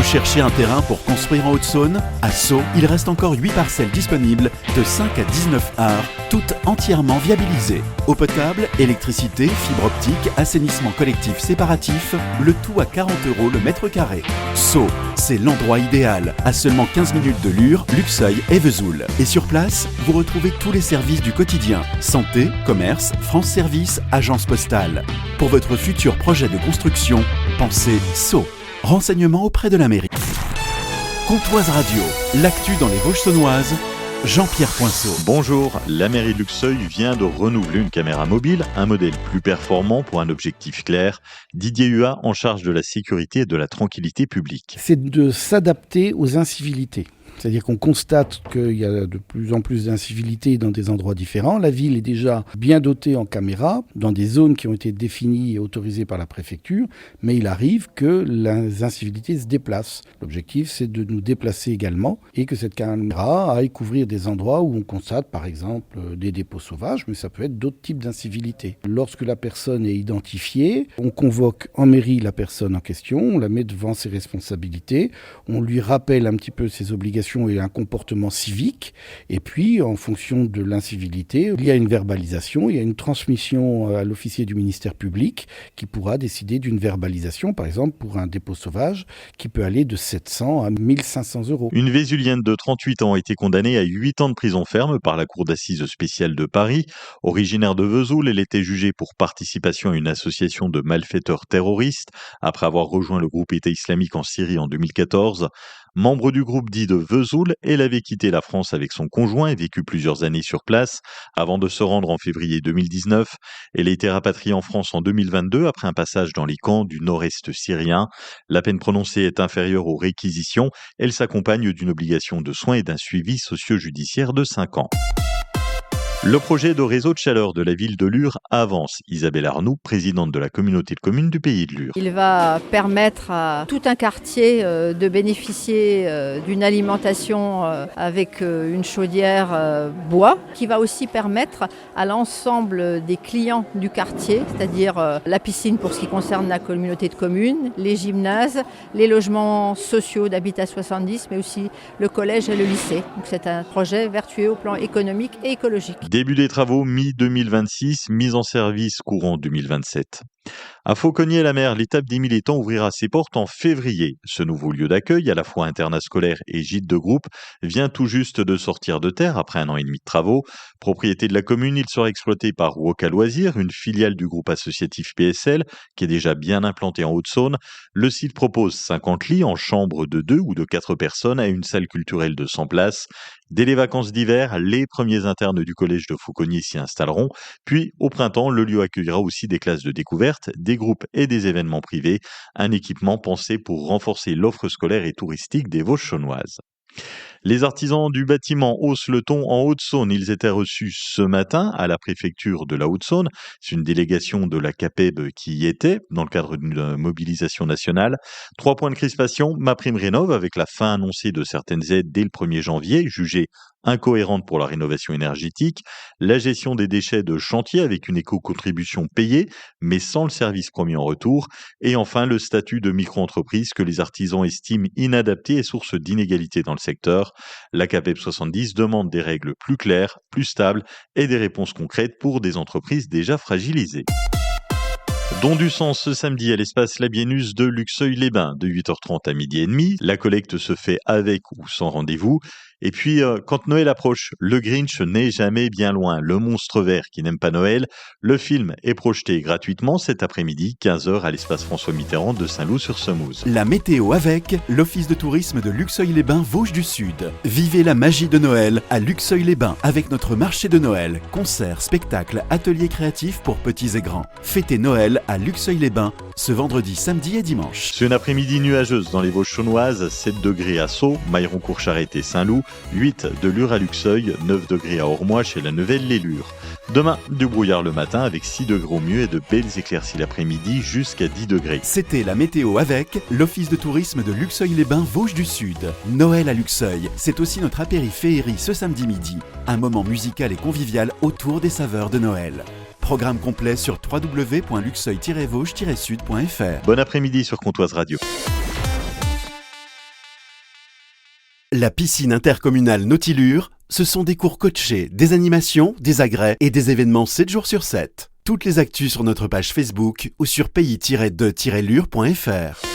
Vous cherchez un terrain pour construire en Haute-Saône? À Sceaux, il reste encore 8 parcelles disponibles de 5 à 19 arts, toutes entièrement viabilisées. Eau potable, électricité, fibre optique, assainissement collectif séparatif, le tout à 40 € le mètre carré. Sceaux, c'est l'endroit idéal, à seulement 15 minutes de Lure, Luxeuil et Vesoul. Et sur place, vous retrouvez tous les services du quotidien: santé, commerce, France Service, agence postale. Pour votre futur projet de construction, pensez Sceaux. Renseignements auprès de la mairie. Comtoise Radio, l'actu dans les Vosges saunoises, Jean-Pierre Poinceau. Bonjour, la mairie de Luxeuil vient de renouveler une caméra mobile, un modèle plus performant pour un objectif clair. Didier Huat, en charge de la sécurité et de la tranquillité publique. C'est de s'adapter aux incivilités. C'est-à-dire qu'on constate qu'il y a de plus en plus d'incivilités dans des endroits différents. La ville est déjà bien dotée en caméras, dans des zones qui ont été définies et autorisées par la préfecture, mais il arrive que les incivilités se déplacent. L'objectif, c'est de nous déplacer également et que cette caméra aille couvrir des endroits où on constate, par exemple, des dépôts sauvages, mais ça peut être d'autres types d'incivilités. Lorsque la personne est identifiée, on convoque en mairie la personne en question, on la met devant ses responsabilités, on lui rappelle un petit peu ses obligations et un comportement civique, et puis en fonction de l'incivilité, il y a une verbalisation, il y a une transmission à l'officier du ministère public qui pourra décider d'une verbalisation, par exemple pour un dépôt sauvage qui peut aller de 700 à 1500 €. Une Vésulienne de 38 ans a été condamnée à 8 ans de prison ferme par la cour d'assises spéciale de Paris. Originaire de Vesoul, elle était jugée pour participation à une association de malfaiteurs terroristes après avoir rejoint le groupe État islamique en Syrie en 2014. Membre du groupe dit de Vesoul, elle avait quitté la France avec son conjoint et vécu plusieurs années sur place avant de se rendre en février 2019. Elle a été rapatriée en France en 2022 après un passage dans les camps du nord-est syrien. La peine prononcée est inférieure aux réquisitions. Elle s'accompagne d'une obligation de soins et d'un suivi socio-judiciaire de 5 ans. Le projet de réseau de chaleur de la ville de Lure avance. Isabelle Arnoux, présidente de la communauté de communes du Pays de Lure. Il va permettre à tout un quartier de bénéficier d'une alimentation avec une chaudière bois, qui va aussi permettre à l'ensemble des clients du quartier, c'est-à-dire la piscine pour ce qui concerne la communauté de communes, les gymnases, les logements sociaux d'Habitat 70, mais aussi le collège et le lycée. Donc c'est un projet vertueux au plan économique et écologique. Début des travaux mi-2026, mise en service courant 2027. À Fauconnier-la-Mer, l'étape des 1000 étangs ouvrira ses portes en février. Ce nouveau lieu d'accueil, à la fois internat scolaire et gîte de groupe, vient tout juste de sortir de terre après 1 an et demi de travaux. Propriété de la commune, il sera exploité par Woka Loisirs, une filiale du groupe associatif PSL, qui est déjà bien implanté en Haute-Saône. Le site propose 50 lits en chambre de 2 ou de 4 personnes à une salle culturelle de 100 places. Dès les vacances d'hiver, les premiers internes du collège de Fauconnier s'y installeront. Puis, au printemps, le lieu accueillera aussi des classes de découverte, des groupes et des événements privés. Un équipement pensé pour renforcer l'offre scolaire et touristique des Vosges saunoises. Les artisans du bâtiment haussent le ton en Haute-Saône. Ils étaient reçus ce matin à la préfecture de la Haute-Saône. C'est une délégation de la CAPEB qui y était dans le cadre d'une mobilisation nationale. 3 points de crispation: MaPrimeRénov', avec la fin annoncée de certaines aides dès le 1er janvier, jugées incohérentes pour la rénovation énergétique, la gestion des déchets de chantier avec une éco-contribution payée, mais sans le service promis en retour, et enfin le statut de micro-entreprise que les artisans estiment inadapté et source d'inégalités dans le secteur. La CAPEB 70 demande des règles plus claires, plus stables et des réponses concrètes pour des entreprises déjà fragilisées. Don du sang ce samedi à l'espace Labienus de Luxeuil-les-Bains de 8h30 à 12h30. La collecte se fait avec ou sans rendez-vous. Et puis, quand Noël approche, le Grinch n'est jamais bien loin. Le monstre vert qui n'aime pas Noël. Le film est projeté gratuitement cet après-midi, 15h à l'espace François Mitterrand de Saint-Loup-sur-Semouse. La météo avec l'Office de tourisme de Luxeuil-les-Bains Vosges du Sud. Vivez la magie de Noël à Luxeuil-les-Bains avec notre marché de Noël. Concerts, spectacles, ateliers créatifs pour petits et grands. Fêtez Noël à Luxeuil-les-Bains ce vendredi, samedi et dimanche. C'est une après-midi nuageuse dans les Vosges saunoises, 7 degrés à Sceaux, Mairon-Courcharette et Saint-Loup, 8 de Lure à Luxeuil, 9 degrés à Ormois chez la Neuvelle-les-Lures. Demain, du brouillard le matin avec 6 degrés au mieux et de belles éclaircies l'après-midi jusqu'à 10 degrés. C'était la météo avec l'Office de tourisme de Luxeuil-les-Bains Vosges du Sud. Noël à Luxeuil, c'est aussi notre apéri-féerie ce samedi midi. Un moment musical et convivial autour des saveurs de Noël. Programme complet sur www.luxeuil-vosges-sud.fr. Bon après-midi sur Comtoise Radio. La piscine intercommunale Nautilure, ce sont des cours coachés, des animations, des agrès et des événements 7 jours sur 7. Toutes les actus sur notre page Facebook ou sur pays-2-lure.fr.